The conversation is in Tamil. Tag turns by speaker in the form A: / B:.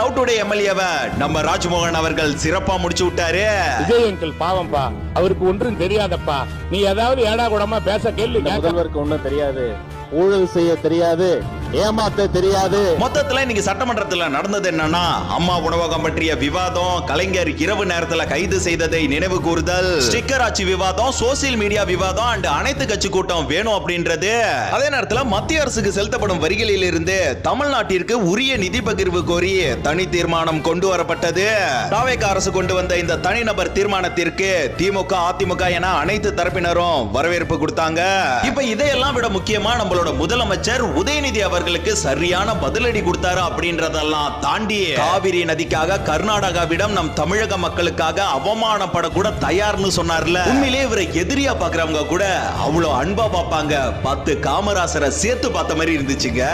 A: லவ் டுடே எம்எல்ஏவை நம்ம ராஜ்மோகன் அவர்கள் சிறப்பா முடிச்சு விட்டாரு.
B: விஜய் அங்கிள் பாவம்பா, அவருக்கு ஒன்றும் தெரியாதப்பா. நீ ஏதாவது ஏடா கூடமா பேச கேள்வி.
C: முதல்வருக்கு ஒன்றும் தெரியாது, ஊழல் செய்ய தெரியாது, ஏமாத்த தெரியாது.
A: மொத்தத்துல இன்னைக்கு சட்டமன்றத்துல நடந்தது என்னன்னா, அம்மா உணவகம் பற்றிய விவாதம், கலைஞர் இரவு நேரத்துல கைது செய்ததை நினைவு கூறுதல், ஸ்டிக்கர் ஆட்சி விவாதம், சோசியல் மீடியா விவாதம் அண்ட் அனைத்து கட்சி கூட்டம் வேணும் அப்படின்றது. அதே நேரத்துல மத்திய அரசுக்கு செலுத்தப்படும் வரிகளில் இருந்து தமிழ்நாட்டிற்கு உரிய நிதி பகிர்வு கோரி தனி தீர்மானம் கொண்டு வரப்பட்டது. தாவேகா அரசு கொண்டு வந்த இந்த தனிநபர் தீர்மானத்திற்கு திமுக, அதிமுக என அனைத்து தரப்பினரும் வரவேற்பு கொடுத்தாங்க. இப்ப இதையெல்லாம் விட முக்கியமா நம்மளோட முதலமைச்சர் உதயநிதி அவர்களுக்கு சரியான பதிலடி கொடுத்தாரு அப்படின்றதெல்லாம் தாண்டி காவிரி நதிக்காக கர்நாடகாவிடம் நம் தமிழக மக்களுக்காக அவமானப்பட கூட தயார்னு சொன்னார்ல. உண்மையிலே இவரை எதிரியா பாக்குறவங்க கூட அவ்வளவு அன்பா பார்ப்பாங்க. 10 காமராசரை சேர்த்து பார்த்த மாதிரி இருந்துச்சுங்க.